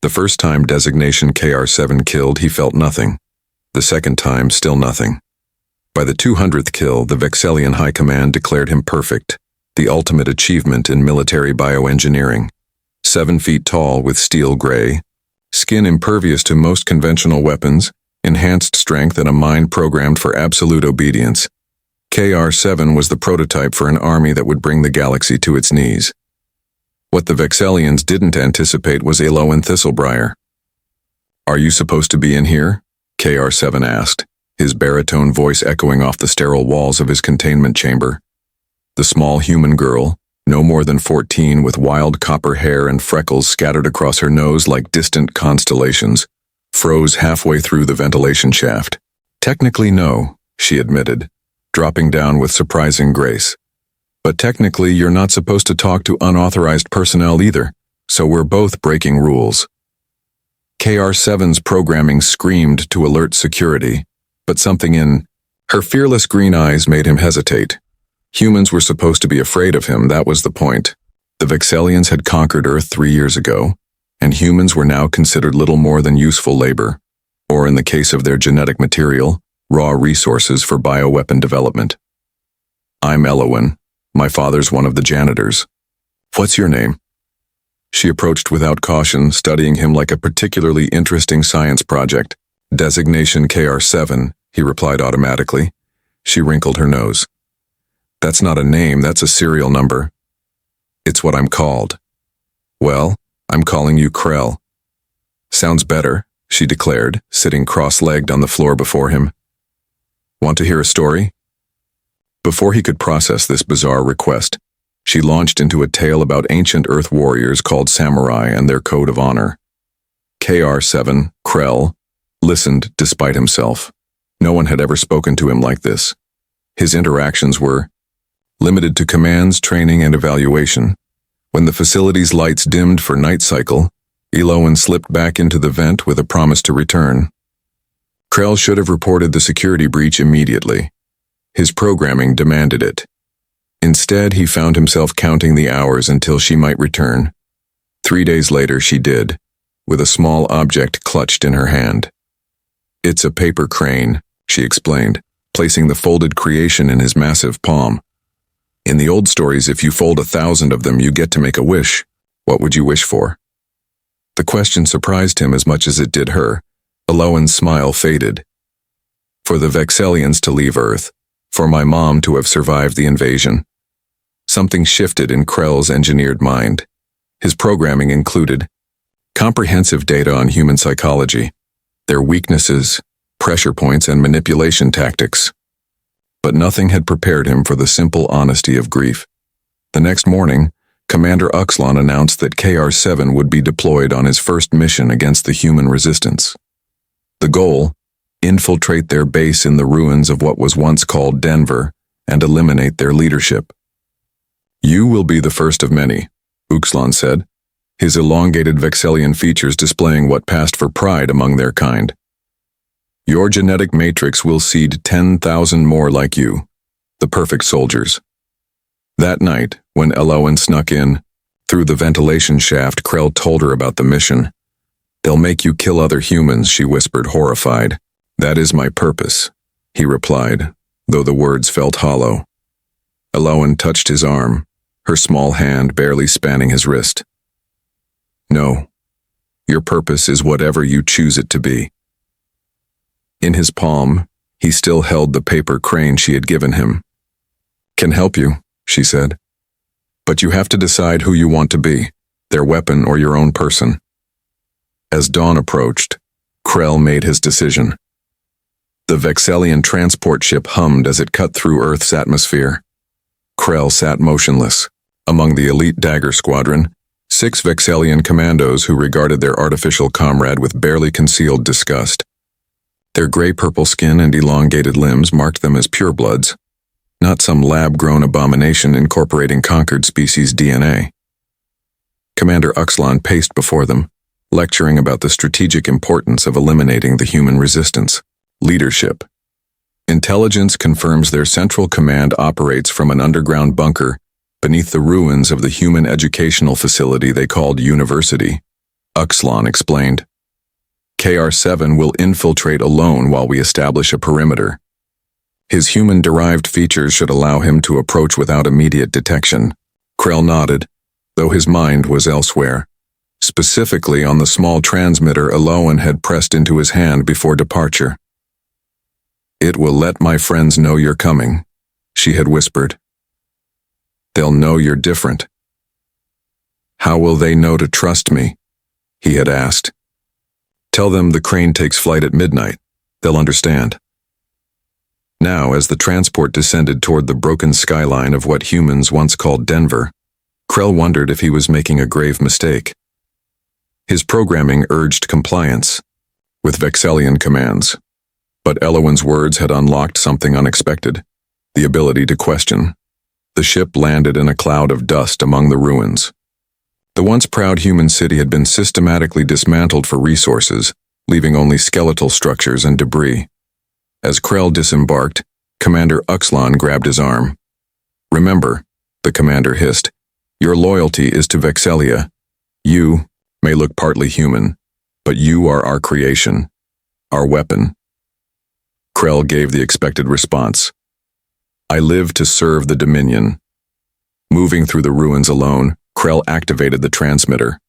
The first time designation KR-7 killed, he felt nothing. The second time, still nothing. By the 200th kill, the Vexelian High Command declared him perfect, the ultimate achievement in military bioengineering. 7 feet tall with steel gray, skin impervious to most conventional weapons, enhanced strength and a mind programmed for absolute obedience. KR-7 was the prototype for an army that would bring the galaxy to its knees. What the Vexelians didn't anticipate was Elowen Thistlebriar. "Are you supposed to be in here?" KR-7 asked, his baritone voice echoing off the sterile walls of his containment chamber. The small human girl, no more than 14, with wild copper hair and freckles scattered across her nose like distant constellations, froze halfway through the ventilation shaft. "Technically, no," she admitted, dropping down with surprising grace. "But technically, you're not supposed to talk to unauthorized personnel either, so we're both breaking rules." KR-7's programming screamed to alert security, but something in her fearless green eyes made him hesitate. Humans were supposed to be afraid of him, that was the point. The Vexelians had conquered Earth 3 years ago, and humans were now considered little more than useful labor, or in the case of their genetic material, raw resources for bioweapon development. "I'm Elowen. My father's one of the janitors. What's your name?" She approached without caution, studying him like a particularly interesting science project. "Designation KR-7, he replied automatically. She wrinkled her nose. "That's not a name, that's a serial number." "It's what I'm called." "Well, I'm calling you Krell." "Sounds better," she declared, sitting cross-legged on the floor before him. "Want to hear a story?" Before he could process this bizarre request, she launched into a tale about ancient Earth warriors called samurai and their code of honor. KR-7, Krell, listened despite himself. No one had ever spoken to him like this. His interactions were limited to commands, training, and evaluation. When the facility's lights dimmed for night cycle, Elowen slipped back into the vent with a promise to return. Krell should have reported the security breach immediately. His programming demanded it. Instead, he found himself counting the hours until she might return. 3 days later, she did, with a small object clutched in her hand. "It's a paper crane," she explained, placing the folded creation in his massive palm. "In the old stories, if you fold 1,000 of them, you get to make a wish. What would you wish for?" The question surprised him as much as it did her. Elowen's smile faded. "For the Vexelians to leave Earth. For my mom to have survived the invasion." Something shifted in Krell's engineered mind. His programming included comprehensive data on human psychology, their weaknesses, pressure points, and manipulation tactics. But nothing had prepared him for the simple honesty of grief. The next morning, Commander Uxlon announced that KR-7 would be deployed on his first mission against the human resistance. The goal: infiltrate their base in the ruins of what was once called Denver and eliminate their leadership. "You will be the first of many," Uxlon said, his elongated Vexelian features displaying what passed for pride among their kind. "Your genetic matrix will seed 10,000 more like you, the perfect soldiers." That night, when Elowen snuck in, through the ventilation shaft, Krell told her about the mission. "They'll make you kill other humans," she whispered, horrified. "That is my purpose," he replied, though the words felt hollow. Elowen touched his arm, her small hand barely spanning his wrist. "No, your purpose is whatever you choose it to be." In his palm, he still held the paper crane she had given him. "Can help you," she said. "But you have to decide who you want to be, their weapon or your own person." As dawn approached, Krell made his decision. The Vexelian transport ship hummed as it cut through Earth's atmosphere. Krell sat motionless. Among the elite Dagger Squadron, 6 Vexelian commandos who regarded their artificial comrade with barely concealed disgust. Their gray-purple skin and elongated limbs marked them as purebloods, not some lab-grown abomination incorporating conquered species DNA. Commander Uxlon paced before them, lecturing about the strategic importance of eliminating the human resistance. Leadership. Intelligence confirms their central command operates from an underground bunker beneath the ruins of the human educational facility they called University. Uxlon explained. KR-7 will infiltrate alone while we establish a perimeter. His human-derived features should allow him to approach without immediate detection. Krell nodded, though his mind was elsewhere, specifically on the small transmitter Eloan had pressed into his hand before departure. "It will let my friends know you're coming," she had whispered. "They'll know you're different." "How will they know to trust me?" he had asked. "Tell them the crane takes flight at midnight. They'll understand." Now, as the transport descended toward the broken skyline of what humans once called Denver, Krell wondered if he was making a grave mistake. His programming urged compliance with Vexellian commands, but Eloan's words had unlocked something unexpected, the ability to question. The ship landed in a cloud of dust among the ruins. The once proud human city had been systematically dismantled for resources, leaving only skeletal structures and debris. As Krell disembarked, Commander Uxlon grabbed his arm. "Remember," the commander hissed, "your loyalty is to Vexellia. You may look partly human, but you are our creation, our weapon." Krell gave the expected response. "I live to serve the Dominion." Moving through the ruins alone, Krell activated the transmitter.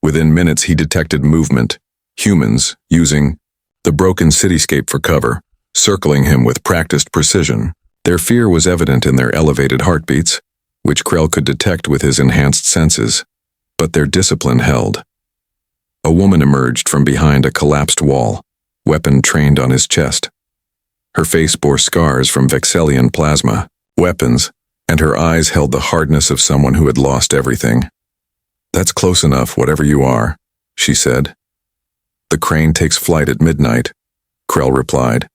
Within minutes he detected movement, humans using the broken cityscape for cover, circling him with practiced precision. Their fear was evident in their elevated heartbeats, which Krell could detect with his enhanced senses, but their discipline held. A woman emerged from behind a collapsed wall, weapon trained on his chest. Her face bore scars from Vexellian plasma, weapons, and her eyes held the hardness of someone who had lost everything. "That's close enough, whatever you are," she said. "The crane takes flight at midnight," Krell replied.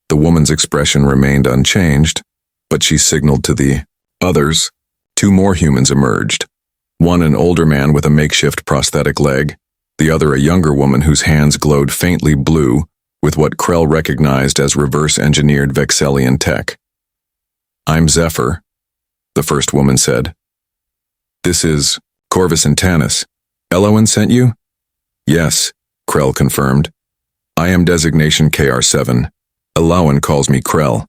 The woman's expression remained unchanged, but she signaled to the others. Two more humans emerged. One an older man with a makeshift prosthetic leg, the other a younger woman whose hands glowed faintly blue with what Krell recognized as reverse-engineered Vexellian tech. "I'm Zephyr," the first woman said. "This is Corvus and Tanis. Eloan sent you?" "Yes," Krell confirmed. "I am designation KR-7. Eloan calls me Krell."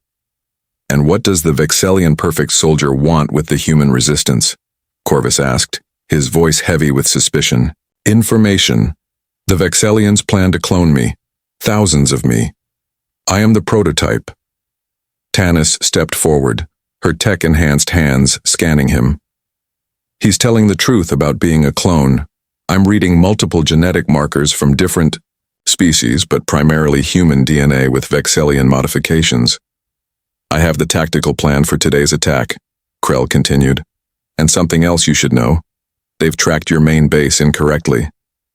"And what does the Vexellian perfect soldier want with the human resistance?" Corvus asked, his voice heavy with suspicion. "Information. The Vexellians plan to clone me. Thousands of me. I am the prototype." Tanis stepped forward, her tech-enhanced hands scanning him. "He's telling the truth about being a clone. I'm reading multiple genetic markers from different species, but primarily human DNA with Vexellian modifications. I have the tactical plan for today's attack," Krell continued. "And something else you should know. They've tracked your main base incorrectly.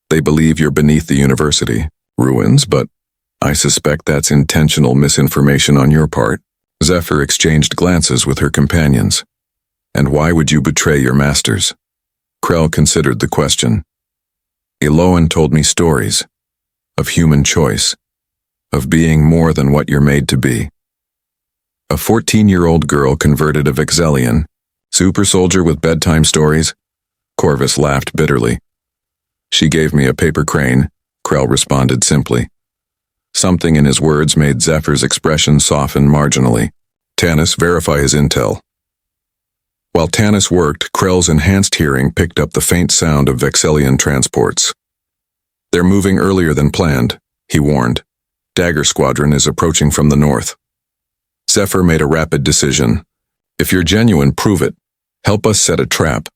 They believe you're beneath the university ruins, but I suspect that's intentional misinformation on your part." Zephyr exchanged glances with her companions. "And why would you betray your masters?" Krell considered the question. "Eloan told me stories of human choice, of being more than what you're made to be." A 14-year-old girl converted a Vexellian, super soldier with bedtime stories? Corvus laughed bitterly. "She gave me a paper crane," Krell responded simply. Something in his words made Zephyr's expression soften marginally. "Tanis, verify his intel." While Tanis worked, Krell's enhanced hearing picked up the faint sound of Vexellian transports. "They're moving earlier than planned," he warned. "Dagger Squadron is approaching from the north." Zephyr made a rapid decision. "If you're genuine, prove it. Help us set a trap."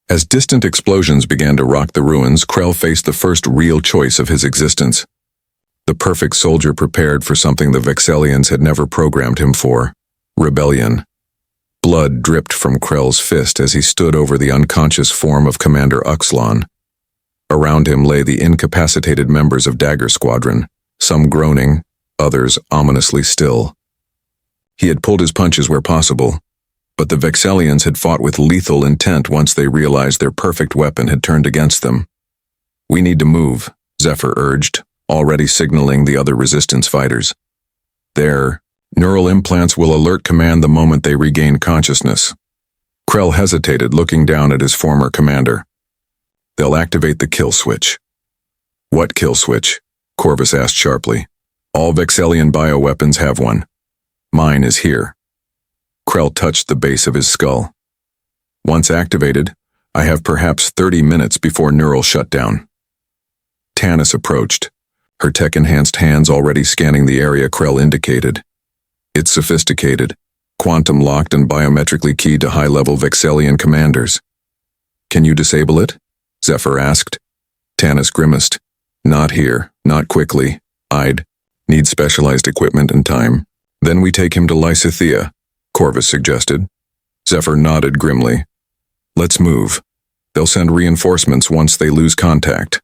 As distant explosions began to rock the ruins, Krell faced the first real choice of his existence. The perfect soldier prepared for something the Vexellians had never programmed him for: rebellion. Blood dripped from Krell's fist as he stood over the unconscious form of Commander Uxlon. Around him lay the incapacitated members of Dagger Squadron, some groaning, others ominously still. He had pulled his punches where possible, but the Vexellians had fought with lethal intent once they realized their perfect weapon had turned against them. "We need to move," Zephyr urged, already signaling the other resistance fighters. "Their neural implants will alert command the moment they regain consciousness." Krell hesitated, looking down at his former commander. "They'll activate the kill switch," What kill switch? Corvus asked sharply. All Vexelian bioweapons have one. Mine is here. Krell touched the base of his skull. Once activated, I have perhaps 30 minutes before neural shutdown. Tanis approached, her tech-enhanced hands already scanning the area Krell indicated. It's sophisticated, quantum-locked and biometrically keyed to high-level Vexelian commanders. Can you disable it? Zephyr asked. Tanis grimaced. Not here, not quickly. I'd need specialized equipment and time. Then we take him to Lysithea, Corvus suggested. Zephyr nodded grimly. Let's move. They'll send reinforcements once they lose contact.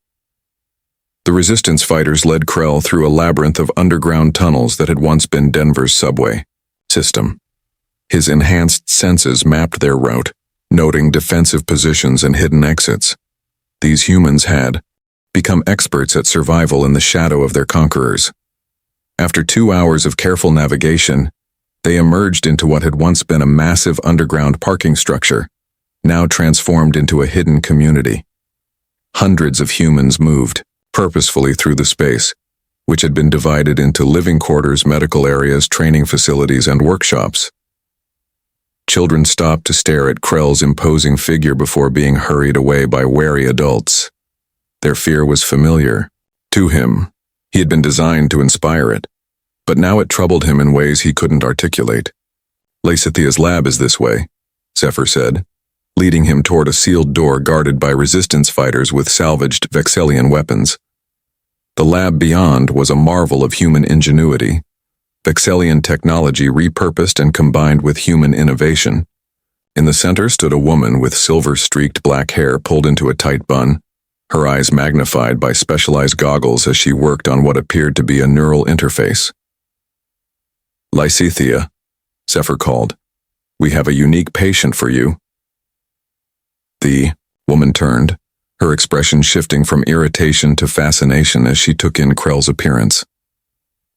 The resistance fighters led Krell through a labyrinth of underground tunnels that had once been Denver's subway system. His enhanced senses mapped their route, noting defensive positions and hidden exits. These humans had become experts at survival in the shadow of their conquerors. After 2 hours of careful navigation, they emerged into what had once been a massive underground parking structure, now transformed into a hidden community. Hundreds of humans moved purposefully through the space, which had been divided into living quarters, medical areas, training facilities, and workshops. Children stopped to stare at Krell's imposing figure before being hurried away by wary adults. Their fear was familiar to him. He had been designed to inspire it, but now it troubled him in ways he couldn't articulate. Lysithea's lab is this way, Zephyr said, leading him toward a sealed door guarded by resistance fighters with salvaged Vexelian weapons. The lab beyond was a marvel of human ingenuity, Vexelian technology repurposed and combined with human innovation. In the center stood a woman with silver-streaked black hair pulled into a tight bun, her eyes magnified by specialized goggles as she worked on what appeared to be a neural interface. Lysithea, Zephyr called. We have a unique patient for you. The woman turned, her expression shifting from irritation to fascination as she took in Krell's appearance.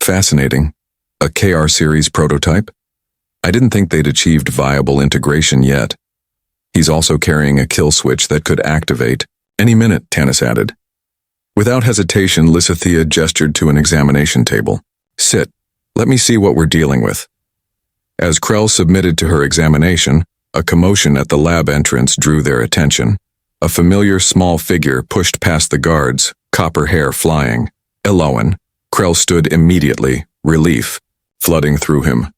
Fascinating. A KR series prototype? I didn't think they'd achieved viable integration yet. He's also carrying a kill switch that could activate any minute, Tanis added. Without hesitation, Lysithea gestured to an examination table. Sit. Let me see what we're dealing with. As Krell submitted to her examination, a commotion at the lab entrance drew their attention. A familiar small figure pushed past the guards, copper hair flying. Elowen. Krell stood immediately, relief flooding through him.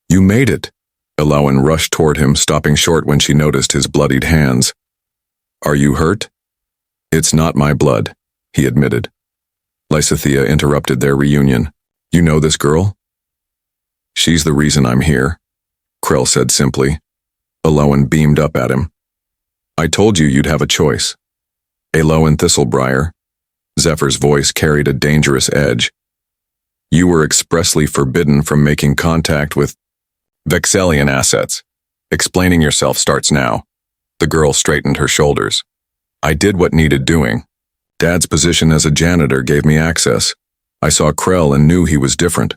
You made it. Elowen rushed toward him, stopping short when she noticed his bloodied hands. Are you hurt? It's not my blood, he admitted. Lysithea interrupted their reunion. You know this girl? She's the reason I'm here, Krell said simply. Elowen beamed up at him. I told you you'd have a choice. Elowen Thistlebriar. Zephyr's voice carried a dangerous edge. You were expressly forbidden from making contact with Vexelian assets. Explaining yourself starts now. The girl straightened her shoulders. I did what needed doing. Dad's position as a janitor gave me access. I saw Krell and knew he was different.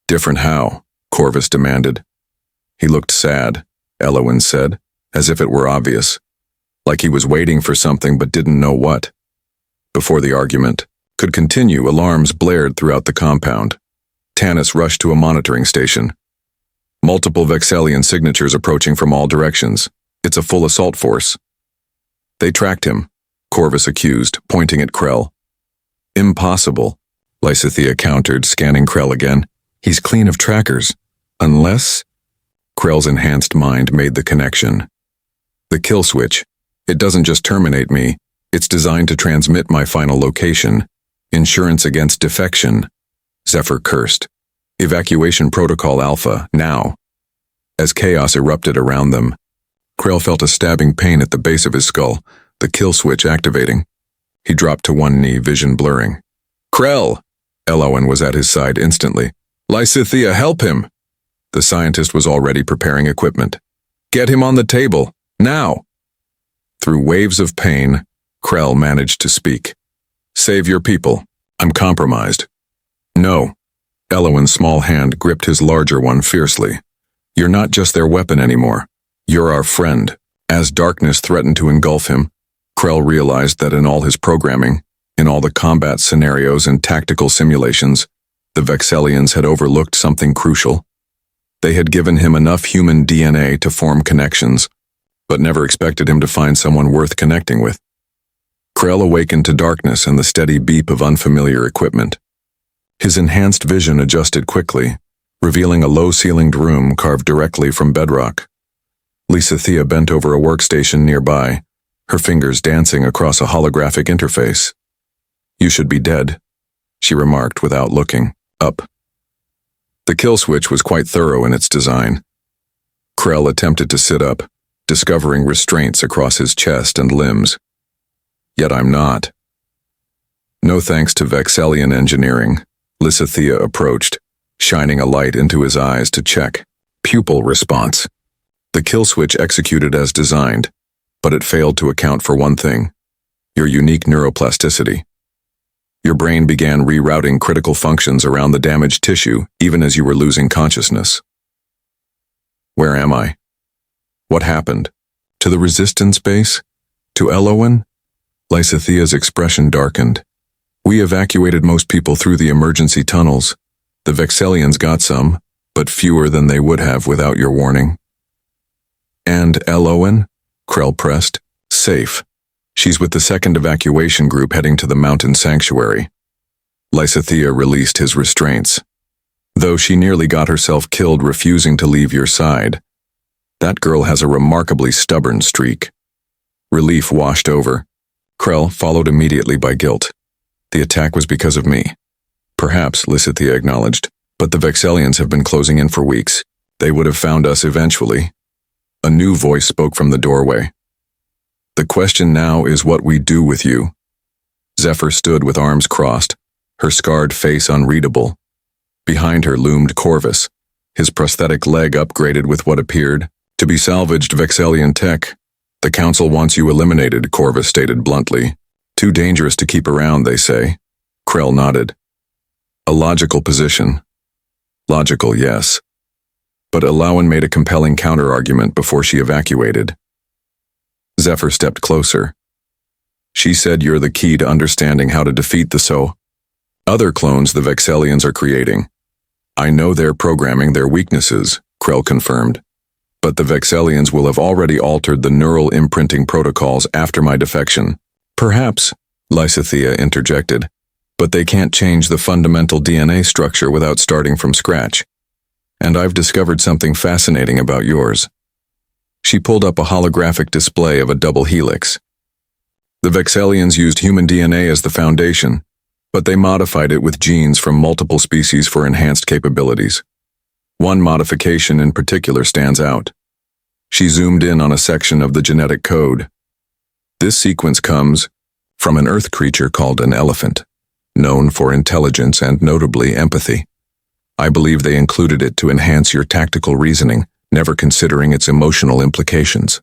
Different how? Corvus demanded. He looked sad, Elowen said, as if it were obvious. Like he was waiting for something but didn't know what. Before the argument could continue, alarms blared throughout the compound. Tanis rushed to a monitoring station. Multiple Vexelian signatures approaching from all directions. It's a full assault force. They tracked him, Corvus accused, pointing at Krell. Impossible, Lysithea countered, scanning Krell again. He's clean of trackers. Unless... Krell's enhanced mind made the connection. The kill switch. It doesn't just terminate me. It's designed to transmit my final location. Insurance against defection. Zephyr cursed. Evacuation Protocol Alpha, now. As chaos erupted around them, Krell felt a stabbing pain at the base of his skull, the kill switch activating. He dropped to one knee, vision blurring. Krell! Elowen was at his side instantly. Lysithea, help him! The scientist was already preparing equipment. Get him on the table, now! Through waves of pain, Krell managed to speak. Save your people. I'm compromised. No. Elowen's small hand gripped his larger one fiercely. You're not just their weapon anymore. You're our friend. As darkness threatened to engulf him, Krell realized that in all his programming, In all the combat scenarios and tactical simulations, the Vexellians had overlooked something crucial. They had given him enough human DNA to form connections, but never expected him to find someone worth connecting with. Krell awakened to darkness and the steady beep of unfamiliar equipment. His enhanced vision adjusted quickly, revealing a low-ceilinged room carved directly from bedrock. Lisa bent over a workstation nearby, her fingers dancing across a holographic interface. "You should be dead," she remarked without looking up. The kill switch was quite thorough in its design. Krell attempted to sit up, discovering restraints across his chest and limbs. "Yet I'm not." No thanks to Vexellian engineering, Lysithea approached, shining a light into his eyes to check. Pupil response. The kill switch executed as designed, but it failed to account for one thing: your unique neuroplasticity. Your brain began rerouting critical functions around the damaged tissue even as you were losing consciousness. Where am I? What happened? To the resistance base? To Elowen? Lysithea's expression darkened. "We evacuated most people through the emergency tunnels. The Vexellians got some, but fewer than they would have without your warning." "And Elowen?" Krell pressed. "Safe. She's with the second evacuation group heading to the mountain sanctuary." Lysithea released his restraints. "Though she nearly got herself killed refusing to leave your side. That girl has a remarkably stubborn streak." Relief washed over. Krell followed immediately by guilt. "The attack was because of me." "Perhaps," Lysithea acknowledged, "but the Vexellians have been closing in for weeks. They would have found us eventually." A new voice spoke from the doorway. "The question now is what we do with you." Zephyr stood with arms crossed, her scarred face unreadable. Behind her loomed Corvus, his prosthetic leg upgraded with what appeared to be salvaged Vexellian tech. "The Council wants you eliminated," Corvus stated bluntly. "Too dangerous to keep around, they say." Krell nodded. "A logical position." "Logical, yes." But Elowen made a compelling counter-argument before she evacuated. Zephyr stepped closer. "She said you're the key to understanding how to defeat the other clones the Vexellians are creating." "I know they're programming their weaknesses," Krell confirmed. "But the Vexellians will have already altered the neural imprinting protocols after my defection." "Perhaps," Lysithea interjected, "but they can't change the fundamental DNA structure without starting from scratch. And I've discovered something fascinating about yours." She pulled up a holographic display of a double helix. "The Vexellians used human DNA as the foundation, but they modified it with genes from multiple species for enhanced capabilities. One modification in particular stands out." She zoomed in on a section of the genetic code. "This sequence comes from an Earth creature called an elephant, known for intelligence and notably empathy. I believe they included it to enhance your tactical reasoning, never considering its emotional implications."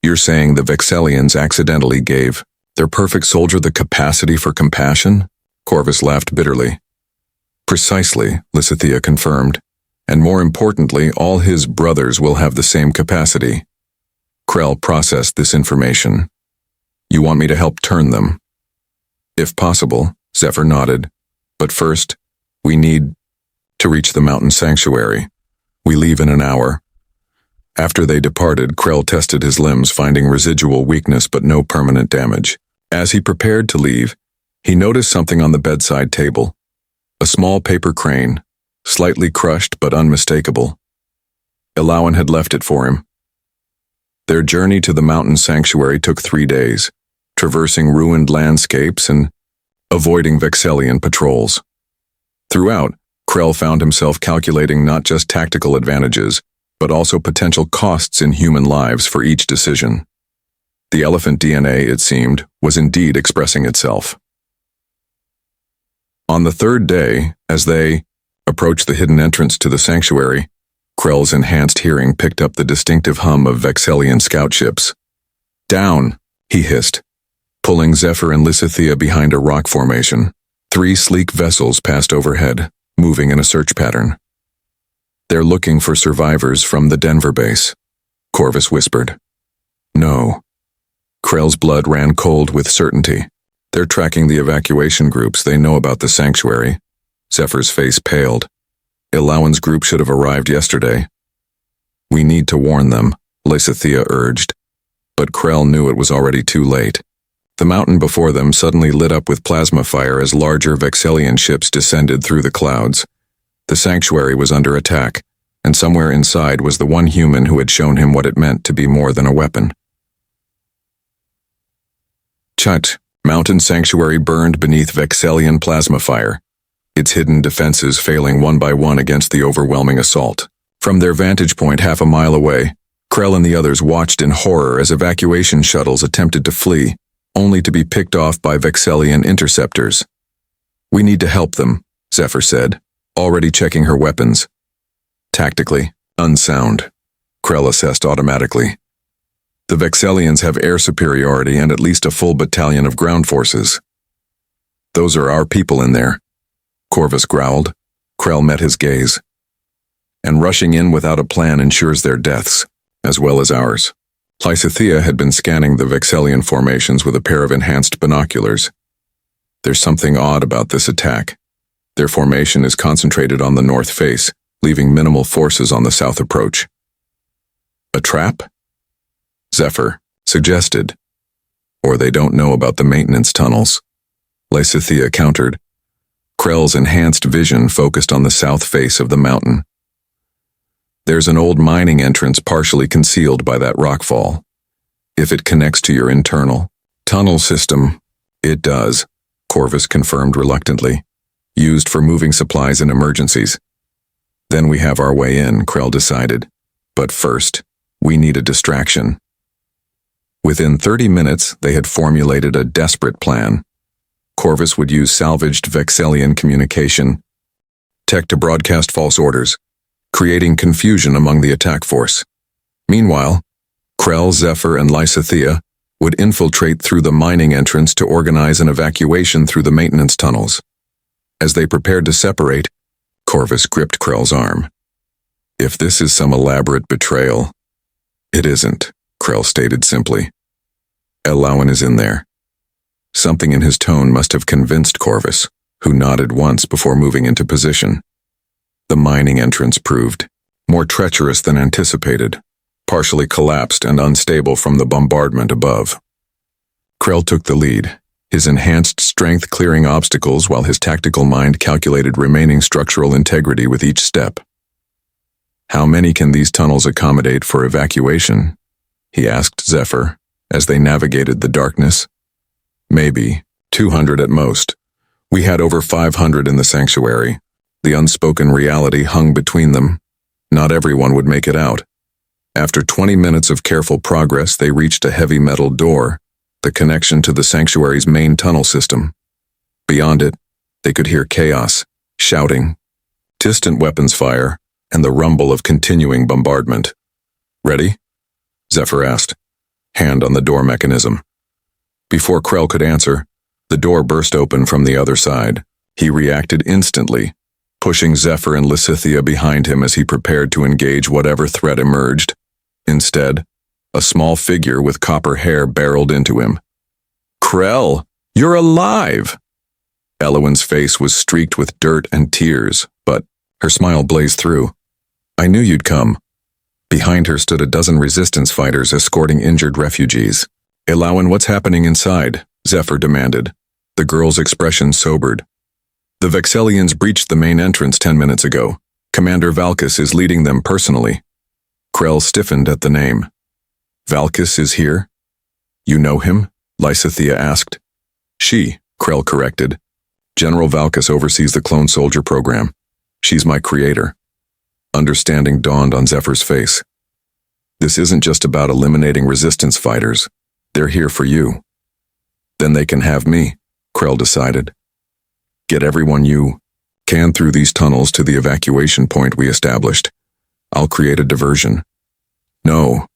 "You're saying the Vexellians accidentally gave their perfect soldier the capacity for compassion?" Corvus laughed bitterly. "Precisely," Lysithea confirmed. "And more importantly, all his brothers will have the same capacity." Krell processed this information. "You want me to help turn them?" "If possible," Zephyr nodded. "But first, we need to reach the mountain sanctuary. We leave in an hour." After they departed, Krell tested his limbs, finding residual weakness but no permanent damage. As he prepared to leave, he noticed something on the bedside table. A small paper crane, slightly crushed but unmistakable. Elowen had left it for him. Their journey to the mountain sanctuary took 3 days, traversing ruined landscapes and avoiding Vexellian patrols. Throughout, Krell found himself calculating not just tactical advantages, but also potential costs in human lives for each decision. The elephant DNA, it seemed, was indeed expressing itself. On the 3rd day, as they approached the hidden entrance to the sanctuary, Krell's enhanced hearing picked up the distinctive hum of Vexellian scout ships. "Down," he hissed, pulling Zephyr and Lysithea behind a rock formation. 3 sleek vessels passed overhead, moving in a search pattern. "They're looking for survivors from the Denver base," Corvus whispered. "No." Krell's blood ran cold with certainty. They're tracking the evacuation groups. They know about the sanctuary. Zephyr's face paled. Ilawan's group should have arrived yesterday. We need to warn them, Lysithea urged. But Krell knew it was already too late. The mountain before them suddenly lit up with plasma fire as larger Vexellian ships descended through the clouds. The sanctuary was under attack, and somewhere inside was the one human who had shown him what it meant to be more than a weapon. Chut! Mountain sanctuary burned beneath Vexellian plasma fire, its hidden defenses failing one by one against the overwhelming assault. From their vantage point half a mile away, Krell and the others watched in horror as evacuation shuttles attempted to flee, only to be picked off by Vexellian interceptors. We need to help them, Zephyr said, already checking her weapons. Tactically, unsound, Krell assessed automatically. The Vexellians have air superiority and at least a full battalion of ground forces. Those are our people in there, Corvus growled. Krell met his gaze. And rushing in without a plan ensures their deaths, as well as ours. Lysithea had been scanning the Vexellian formations with a pair of enhanced binoculars. There's something odd about this attack. Their formation is concentrated on the north face, leaving minimal forces on the south approach. A trap? Zephyr suggested. Or they don't know about the maintenance tunnels. Lysithea countered. Krell's enhanced vision focused on the south face of the mountain. There's an old mining entrance partially concealed by that rockfall. If it connects to your internal tunnel system, it does, Corvus confirmed reluctantly. Used for moving supplies in emergencies. Then we have our way in, Krell decided. But first, we need a distraction. Within 30 minutes, they had formulated a desperate plan. Corvus would use salvaged Vexellian communication tech to broadcast false orders, creating confusion among the attack force. Meanwhile, Krell, Zephyr, and Lysithea would infiltrate through the mining entrance to organize an evacuation through the maintenance tunnels. As they prepared to separate, Corvus gripped Krell's arm. If this is some elaborate betrayal, it isn't, Krell stated simply. Ilawan is in there. Something in his tone must have convinced Corvus, who nodded once before moving into position. The mining entrance proved more treacherous than anticipated, partially collapsed and unstable from the bombardment above. Krell took the lead, his enhanced strength clearing obstacles while his tactical mind calculated remaining structural integrity with each step. How many can these tunnels accommodate for evacuation? He asked Zephyr, as they navigated the darkness. Maybe 200 at most. We had over 500 in the sanctuary. The unspoken reality hung between them. Not everyone would make it out. After 20 minutes of careful progress, they reached a heavy metal door, the connection to the sanctuary's main tunnel system. Beyond it, they could hear chaos, shouting, distant weapons fire, and the rumble of continuing bombardment. Ready? Zephyr asked, hand on the door mechanism. Before Krell could answer, the door burst open from the other side. He reacted instantly, pushing Zephyr and Lysithea behind him as he prepared to engage whatever threat emerged. Instead, a small figure with copper hair barreled into him. Krell, you're alive! Ilawan's face was streaked with dirt and tears, but her smile blazed through. I knew you'd come. Behind her stood a dozen resistance fighters escorting injured refugees. Ilawan, what's happening inside? Zephyr demanded. The girl's expression sobered. The Vexellians breached the main entrance 10 minutes ago. Commander Valkus is leading them personally. Krell stiffened at the name. Valkus is here? You know him? Lysithea asked. She, Krell corrected. General Valkus oversees the clone soldier program. She's my creator. Understanding dawned on Zephyr's face. This isn't just about eliminating resistance fighters. They're here for you. Then they can have me, Krell decided. Get everyone you can through these tunnels to the evacuation point we established. I'll create a diversion. No.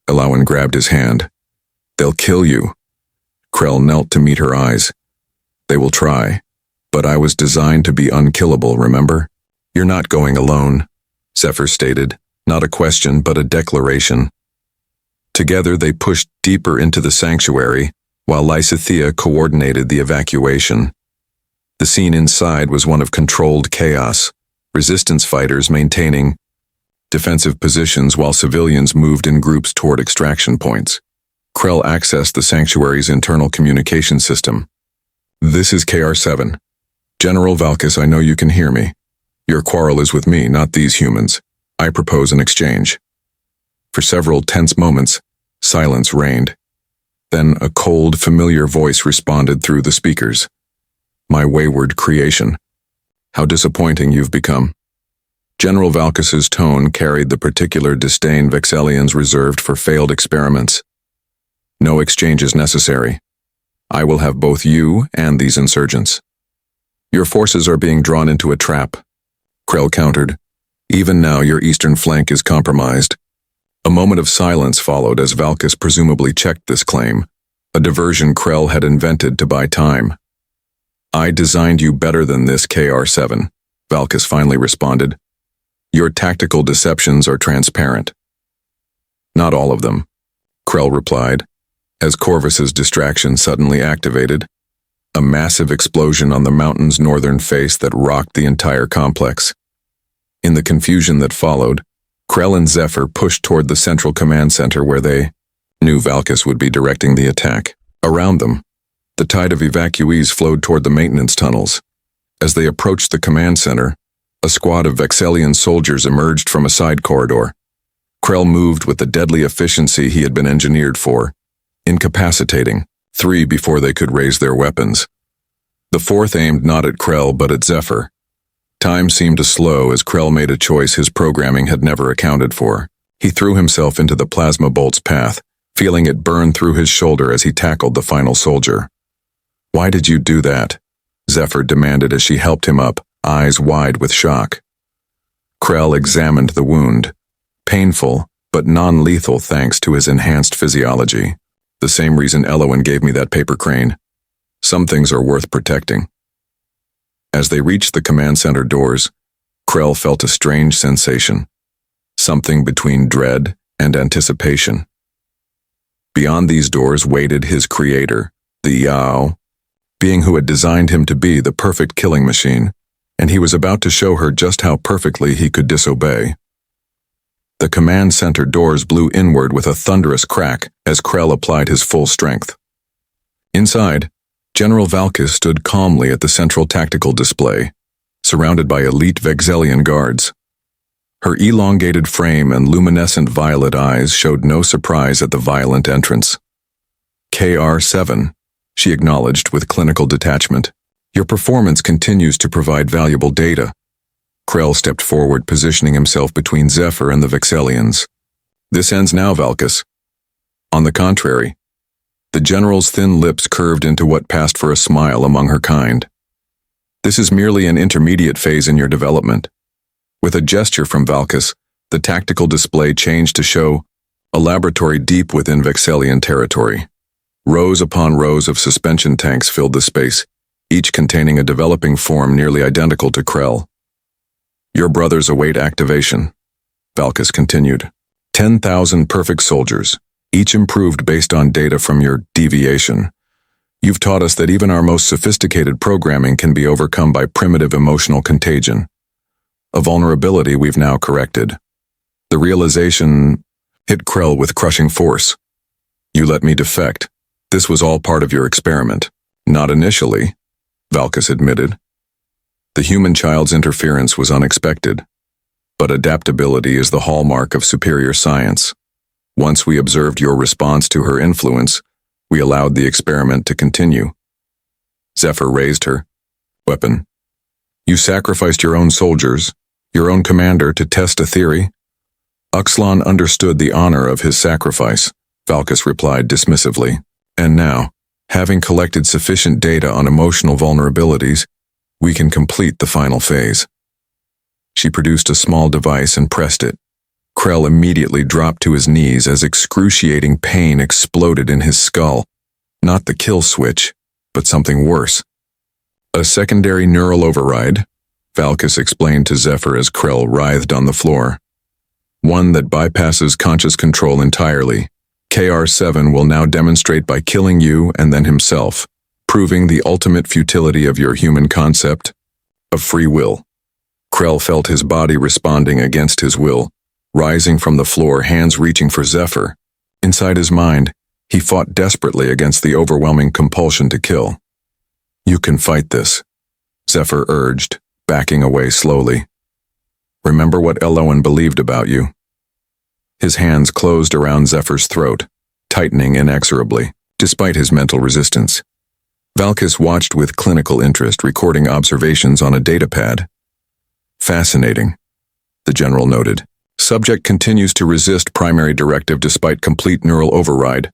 Ilawan grabbed his hand. They'll kill you. Krell knelt to meet her eyes. They will try, but I was designed to be unkillable, remember? You're not going alone, Zephyr stated, not a question but a declaration. Together they pushed deeper into the sanctuary, while Lysithea coordinated the evacuation. The scene inside was one of controlled chaos, resistance fighters maintaining defensive positions while civilians moved in groups toward extraction points. Krell accessed the sanctuary's internal communication system. "This is KR-7. General Valkis, I know you can hear me. Your quarrel is with me, not these humans. I propose an exchange." For several tense moments, silence reigned. Then a cold, familiar voice responded through the speakers. "My wayward creation. How disappointing you've become." General Valkis's tone carried the particular disdain Vexellians reserved for failed experiments. "No exchange is necessary. I will have both you and these insurgents. Your forces are being drawn into a trap," Krell countered. "Even now your eastern flank is compromised." A moment of silence followed as Valkis presumably checked this claim, a diversion Krell had invented to buy time. "I designed you better than this, KR-7, Valkis finally responded. "Your tactical deceptions are transparent." "Not all of them," Krell replied, as Corvus's distraction suddenly activated. A massive explosion on the mountain's northern face that rocked the entire complex. In the confusion that followed, Krell and Zephyr pushed toward the central command center where they knew Valkis would be directing the attack. Around them, the tide of evacuees flowed toward the maintenance tunnels. As they approached the command center, a squad of Vexellian soldiers emerged from a side corridor. Krell moved with the deadly efficiency he had been engineered for, incapacitating 3 before they could raise their weapons. The 4th aimed not at Krell but at Zephyr. Time seemed to slow as Krell made a choice his programming had never accounted for. He threw himself into the plasma bolt's path, feeling it burn through his shoulder as he tackled the final soldier. "Why did you do that?" Zephyr demanded as she helped him up, eyes wide with shock. Krell examined the wound. Painful, but non-lethal thanks to his enhanced physiology. "The same reason Elowen gave me that paper crane. Some things are worth protecting." As they reached the command center doors, Krell felt a strange sensation, something between dread and anticipation. Beyond these doors waited his creator, the Yao, being who had designed him to be the perfect killing machine, and he was about to show her just how perfectly he could disobey. The command center doors blew inward with a thunderous crack as Krell applied his full strength. Inside, General Valkis stood calmly at the central tactical display, surrounded by elite Vexellian guards. Her elongated frame and luminescent violet eyes showed no surprise at the violent entrance. "KR-7, she acknowledged with clinical detachment. "Your performance continues to provide valuable data." Krell stepped forward, positioning himself between Zephyr and the Vexellians. "This ends now, Valkis." On the contrary, the general's thin lips curved into what passed for a smile among her kind. "This is merely an intermediate phase in your development." With a gesture from Valkis, the tactical display changed to show a laboratory deep within Vexellian territory. Rows upon rows of suspension tanks filled the space, each containing a developing form nearly identical to Krell. "Your brothers await activation," Valkis continued. 10,000 perfect soldiers, each improved based on data from your deviation. You've taught us that even our most sophisticated programming can be overcome by primitive emotional contagion. A vulnerability we've now corrected. The realization hit Krell with crushing force. "You let me defect. This was all part of your experiment." "Not initially," Valkis admitted. "The human child's interference was unexpected, but adaptability is the hallmark of superior science. Once we observed your response to her influence, we allowed the experiment to continue." Zephyr raised her weapon. "You sacrificed your own soldiers, your own commander, to test a theory?" "Uxlon understood the honor of his sacrifice," Valkis replied dismissively. "And now, having collected sufficient data on emotional vulnerabilities, we can complete the final phase." She produced a small device and pressed it. Krell immediately dropped to his knees as excruciating pain exploded in his skull. Not the kill switch, but something worse. "A secondary neural override," Valkis explained to Zephyr as Krell writhed on the floor. "One that bypasses conscious control entirely, KR7 will now demonstrate by killing you and then himself, proving the ultimate futility of your human concept of free will. Krell felt his body responding against his will, rising from the floor, hands reaching for Zephyr. Inside his mind, he fought desperately against the overwhelming compulsion to kill. You can fight this, Zephyr urged, backing away slowly. Remember what Elowen believed about you. His hands closed around Zephyr's throat, tightening inexorably, despite his mental resistance. Valkis watched with clinical interest, recording observations on a datapad. Fascinating, the general noted. Subject continues to resist primary directive despite complete neural override.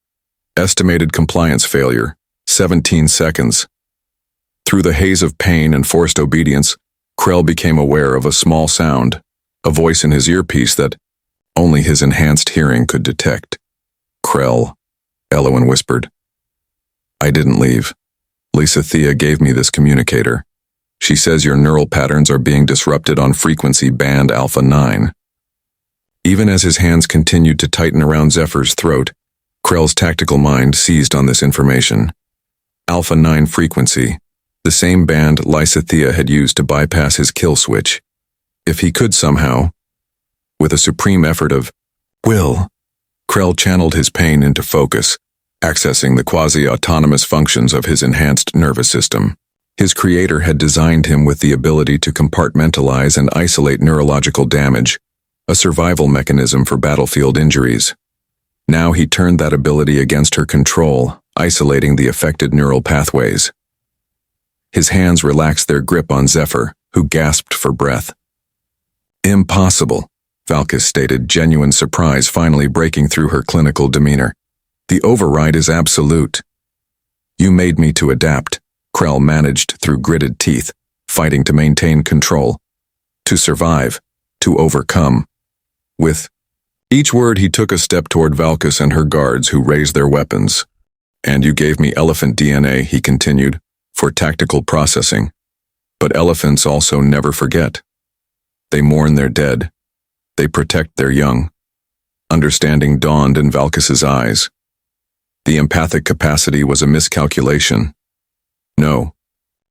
Estimated compliance failure, 17 seconds. Through the haze of pain and forced obedience, Krell became aware of a small sound, a voice in his earpiece that only his enhanced hearing could detect. Krell, Elowen whispered. I didn't leave. Lisa Thea gave me this communicator. She says your neural patterns are being disrupted on frequency band Alpha 9. Even as his hands continued to tighten around Zephyr's throat, Krell's tactical mind seized on this information. Alpha 9 frequency, the same band Lysithea had used to bypass his kill switch. If he could somehow, with a supreme effort of will, Krell channeled his pain into focus, accessing the quasi-autonomous functions of his enhanced nervous system. His creator had designed him with the ability to compartmentalize and isolate neurological damage, a survival mechanism for battlefield injuries. Now he turned that ability against her control, isolating the affected neural pathways. His hands relaxed their grip on Zephyr, who gasped for breath. Impossible, Valkis stated, genuine surprise finally breaking through her clinical demeanor. The override is absolute. You made me to adapt, Krell managed through gritted teeth, fighting to maintain control. To survive, to overcome. With each word he took a step toward Valkis and her guards, who raised their weapons. And you gave me elephant DNA, he continued, for tactical processing. But elephants also never forget. They mourn their dead. They protect their young. Understanding dawned in Valkis's eyes. The empathic capacity was a miscalculation. No.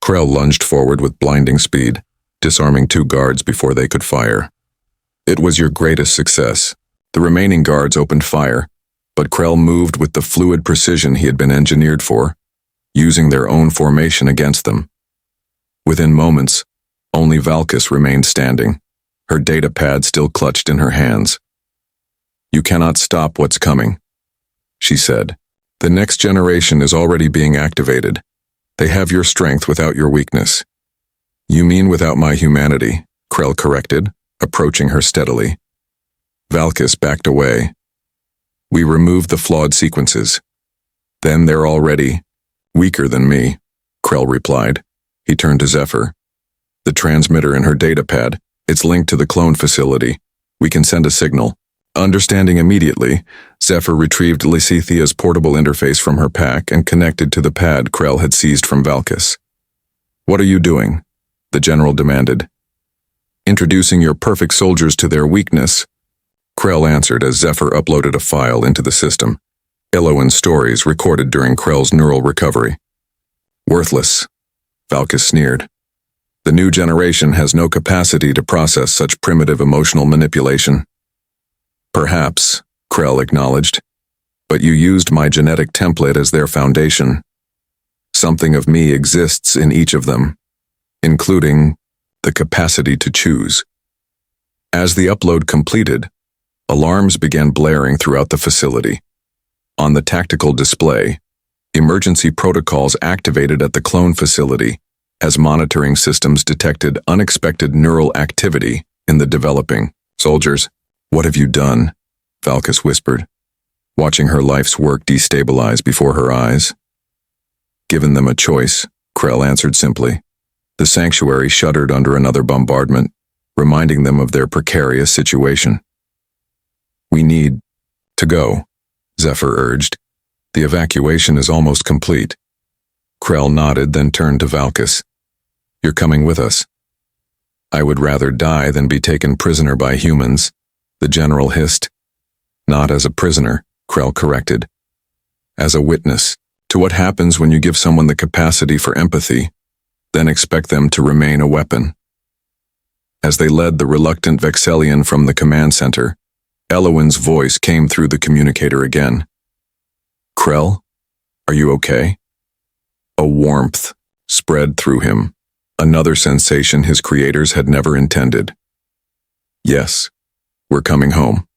Krell lunged forward with blinding speed, disarming 2 guards before they could fire. It was your greatest success. The remaining guards opened fire, but Krell moved with the fluid precision he had been engineered for, using their own formation against them. Within moments, only Valkis remained standing, her datapad still clutched in her hands. You cannot stop what's coming, she said. The next generation is already being activated. They have your strength without your weakness. You mean without my humanity, Krell corrected, approaching her steadily. Valkis backed away. We removed the flawed sequences. Then they're already weaker than me, Krell replied. He turned to Zephyr. The transmitter in her datapad, it's linked to the clone facility. We can send a signal. Understanding immediately, Zephyr retrieved Lysithea's portable interface from her pack and connected to the pad Krell had seized from Valkis. What are you doing? The general demanded. Introducing your perfect soldiers to their weakness, Krell answered as Zephyr uploaded a file into the system. Elowen's stories recorded during Krell's neural recovery. Worthless, Valkis sneered. The new generation has no capacity to process such primitive emotional manipulation. Perhaps, Krell acknowledged, but you used my genetic template as their foundation. Something of me exists in each of them, including the capacity to choose. As the upload completed, alarms began blaring throughout the facility. On the tactical display, emergency protocols activated at the clone facility as monitoring systems detected unexpected neural activity in the developing soldiers. What have you done? Valkis whispered, watching her life's work destabilize before her eyes. Given them a choice, Krell answered simply. The sanctuary shuddered under another bombardment, reminding them of their precarious situation. We need to go, Zephyr urged. The evacuation is almost complete. Krell nodded, then turned to Valkis. You're coming with us. I would rather die than be taken prisoner by humans, the general hissed. Not as a prisoner, Krell corrected. As a witness to what happens when you give someone the capacity for empathy, then expect them to remain a weapon. As they led the reluctant Vexellian from the command center, Elowin's voice came through the communicator again. Krell, are you okay? A warmth spread through him, another sensation his creators had never intended. Yes, we're coming home.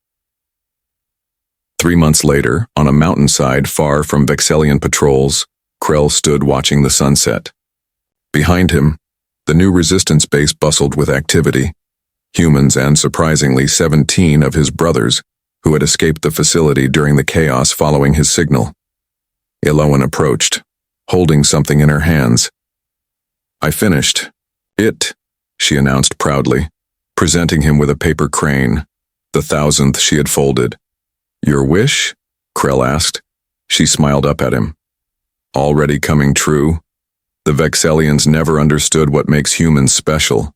3 months later, on a mountainside far from Vexellian patrols, Krell stood watching the sunset. Behind him, the new resistance base bustled with activity. Humans and, surprisingly, 17 of his brothers, who had escaped the facility during the chaos following his signal. Elowin approached, holding something in her hands. I finished. It, she announced proudly, presenting him with a paper crane, the 1,000th she had folded. Your wish? Krell asked. She smiled up at him. Already coming true? The Vexellians never understood what makes humans special.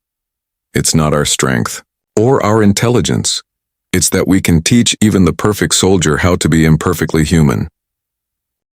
It's not our strength, or our intelligence. It's that we can teach even the perfect soldier how to be imperfectly human.